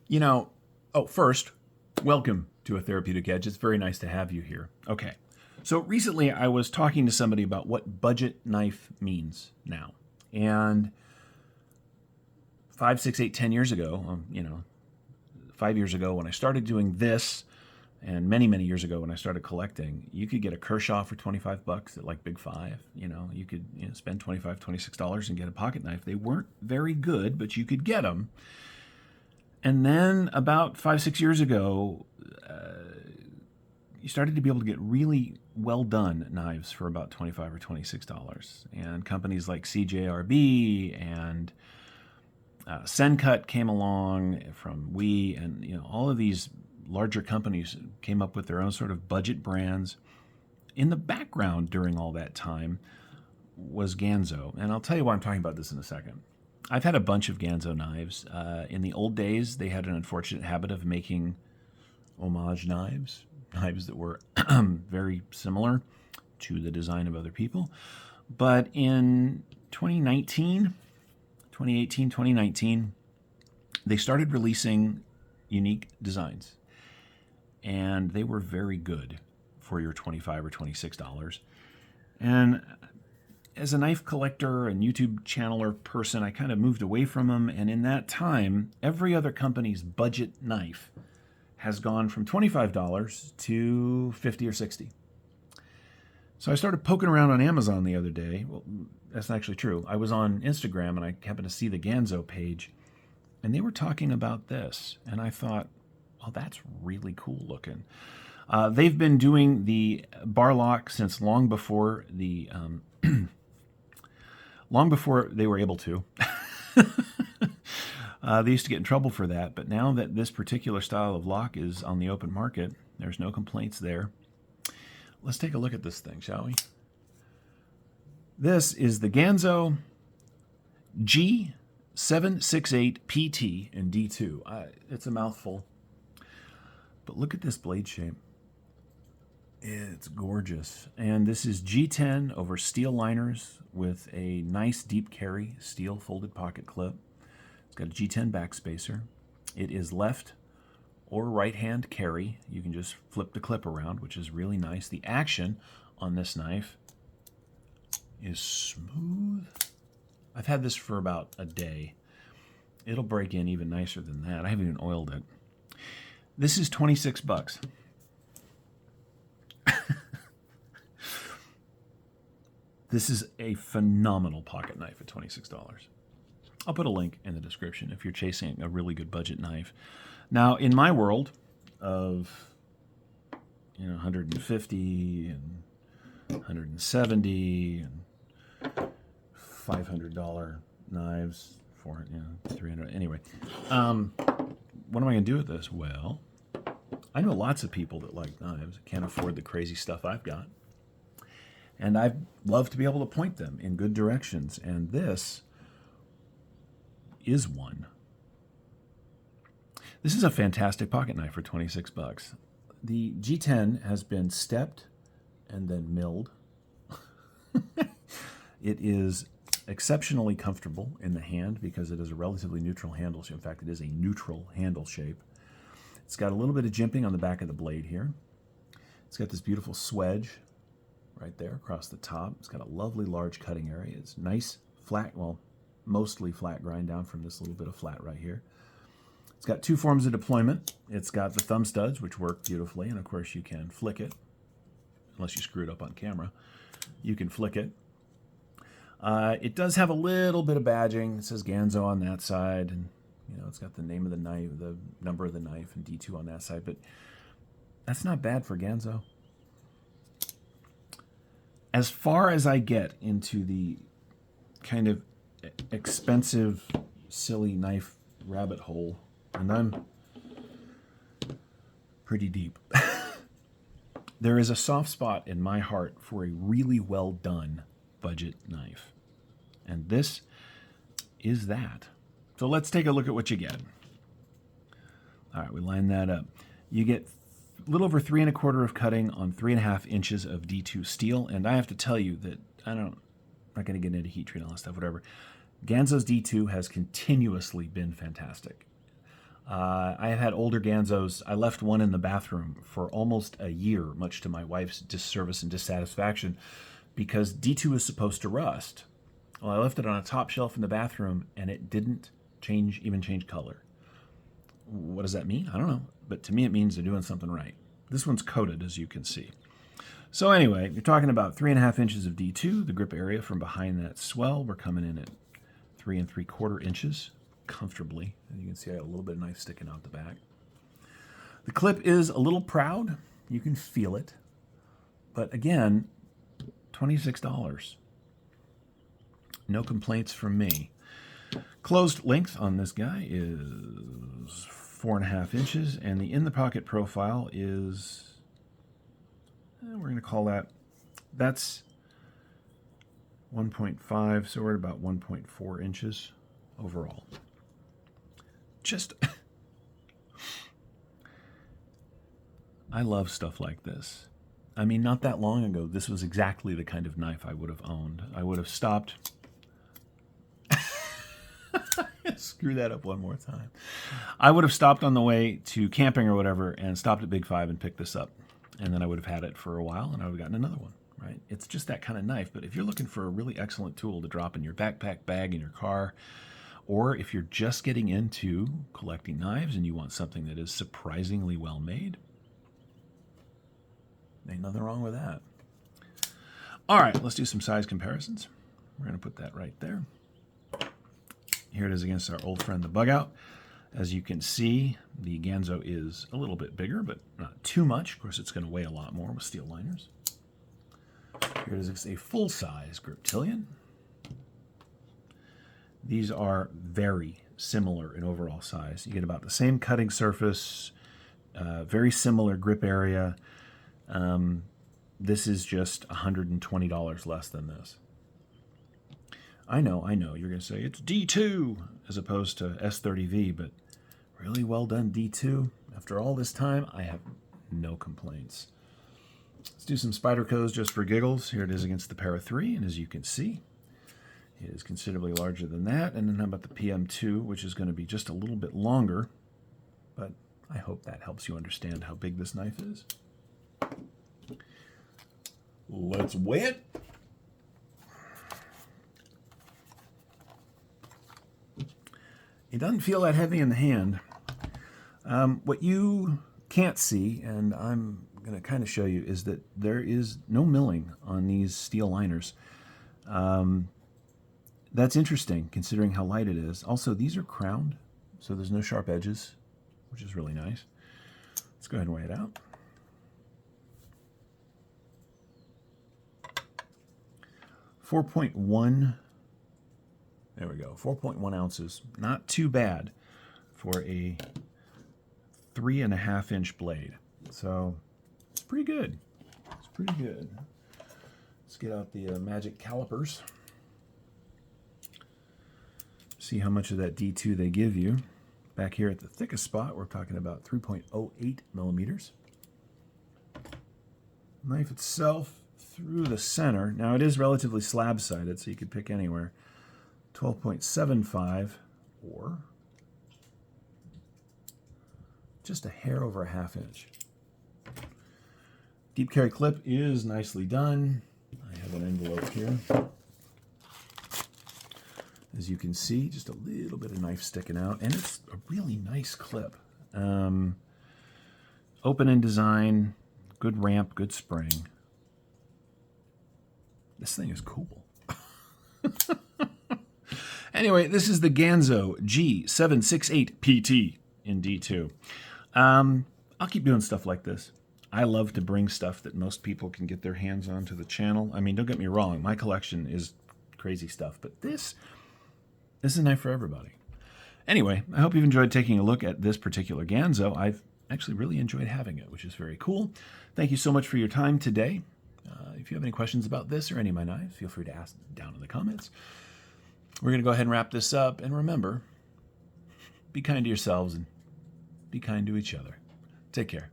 You know, first, welcome to A Therapeutic Edge. It's very nice to have you here. Okay. So recently I was talking to somebody about what budget knife means now. And 5, 6, 8, 10 years ago, 5 years ago when I started doing this, and many, many years ago when I started collecting, you could get a Kershaw for $25 at like Big Five. You could spend $25, $26 and get a pocket knife. They weren't very good, but you could get them. And then about 5, 6 years ago, you started to be able to get really well done knives for about $25 or $26. And companies like CJRB and Sencut came along from We, and all of these larger companies came up with their own sort of budget brands. In the background during all that time was Ganzo. And I'll tell you why I'm talking about this in a second. I've had a bunch of Ganzo knives. In the old days, they had an unfortunate habit of making homage knives that were very similar to the design of other people. But in 2018, 2019, they started releasing unique designs. And they were very good for your $25 or $26. And as a knife collector and YouTube channeler person, I kind of moved away from them. And in that time, every other company's budget knife has gone from $25 to $50 or $60. So I started poking around on Amazon the other day. Well, that's not actually true. I was on Instagram and I happened to see the Ganzo page, and they were talking about this. And I thought, oh, that's really cool looking. They've been doing the bar lock since long before the long before they were able to. They used to get in trouble for that, but now that this particular style of lock is on the open market, there's no complaints there. Let's take a look at this thing, shall we? This is the Ganzo G768PT in D2. It's a mouthful, but look at this blade shape. It's gorgeous. And this is G10 over steel liners with a nice deep carry steel folded pocket clip. It's got a G10 backspacer. It is left or right hand carry. You can just flip the clip around, which is really nice. The action on this knife is smooth. I've had this for about a day. It'll break in even nicer than that. I haven't even oiled it. This is $26. This is a phenomenal pocket knife at $26. I'll put a link in the description if you're chasing a really good budget knife. Now, in my world of $150 and $170 and $500 knives for $300. Anyway, what am I going to do with this? Well, I know lots of people that like knives, can't afford the crazy stuff I've got. And I'd love to be able to point them in good directions. And this is one. This is a fantastic pocket knife for $26. The G10 has been stepped and then milled. It is exceptionally comfortable in the hand because it is a relatively neutral handle shape. In fact, it is a neutral handle shape. It's got a little bit of jimping on the back of the blade here. It's got this beautiful swedge right there across the top. It's got a lovely large cutting area. It's nice flat, well, mostly flat grind down from this little bit of flat right here. It's got two forms of deployment. It's got the thumb studs, which work beautifully, and of course you can flick it, unless you screw it up on camera. You can flick it. It does have a little bit of badging. It says Ganzo on that side, and it's got the name of the knife, the number of the knife, and D2 on that side, but that's not bad for Ganzo. As far as I get into the kind of expensive, silly knife rabbit hole, and I'm pretty deep, there is a soft spot in my heart for a really well done budget knife. And this is that. So let's take a look at what you get. All right, we line that up. You get a little over 3 1/4 of cutting on 3 1/2 inches of D2 steel. And I have to tell you that I'm not going to get into heat treat and all that stuff, whatever. Ganzo's D2 has continuously been fantastic. I have had older Ganzos. I left one in the bathroom for almost a year, much to my wife's disservice and dissatisfaction, because D2 is supposed to rust. Well, I left it on a top shelf in the bathroom, and it didn't even change color. What does that mean? I don't know. But to me, it means they're doing something right. This one's coated, as you can see. So anyway, you're talking about 3.5 inches of D2. The grip area from behind that swell, we're coming in at 3 3/4 inches comfortably. And you can see I got a little bit of knife sticking out the back. The clip is a little proud. You can feel it. But again, $26. No complaints from me. Closed length on this guy is 4.5 inches, and the in-the-pocket profile is, we're going to call that's 1.5, so we're at about 1.4 inches overall. Just, I love stuff like this. I mean, not that long ago, this was exactly the kind of knife I would have owned. I would have stopped. Screw that up one more time. I would have stopped on the way to camping or whatever and stopped at Big Five and picked this up. And then I would have had it for a while and I would have gotten another one, right? It's just that kind of knife. But if you're looking for a really excellent tool to drop in your backpack bag in your car, or if you're just getting into collecting knives and you want something that is surprisingly well made, ain't nothing wrong with that. All right, let's do some size comparisons. We're going to put that right there. Here it is against our old friend, the Bug Out. As you can see, the Ganzo is a little bit bigger, but not too much. Of course, it's going to weigh a lot more with steel liners. Here it is against a full-size Griptilian. These are very similar in overall size. You get about the same cutting surface, very similar grip area. This is just $120 less than this. I know, you're going to say it's D2 as opposed to S30V, but really well done D2. After all this time, I have no complaints. Let's do some Spydercos just for giggles. Here it is against the Para 3, and as you can see, it is considerably larger than that. And then how about the PM2, which is going to be just a little bit longer, but I hope that helps you understand how big this knife is. Let's weigh it. It doesn't feel that heavy in the hand. What you can't see, and I'm going to kind of show you, is that there is no milling on these steel liners. That's interesting, considering how light it is. Also, these are crowned, so there's no sharp edges, which is really nice. Let's go ahead and weigh it out. There we go, 4.1 ounces. Not too bad for a 3.5 inch blade. So it's pretty good. It's pretty good. Let's get out the magic calipers. See how much of that D2 they give you. Back here at the thickest spot, we're talking about 3.08 millimeters. Knife itself through the center. Now it is relatively slab-sided, so you could pick anywhere. 12.75 or just a hair over a ½ inch. Deep carry clip is nicely done. I have an envelope here. As you can see, just a little bit of knife sticking out, and it's a really nice clip. Open in design, good ramp, good spring. This thing is cool. Anyway, this is the Ganzo G768PT in D2. I'll keep doing stuff like this. I love to bring stuff that most people can get their hands on to the channel. I mean, don't get me wrong, my collection is crazy stuff, but this is a knife for everybody. Anyway, I hope you've enjoyed taking a look at this particular Ganzo. I've actually really enjoyed having it, which is very cool. Thank you so much for your time today. If you have any questions about this or any of my knives, feel free to ask down in the comments. We're going to go ahead and wrap this up. And remember, be kind to yourselves and be kind to each other. Take care.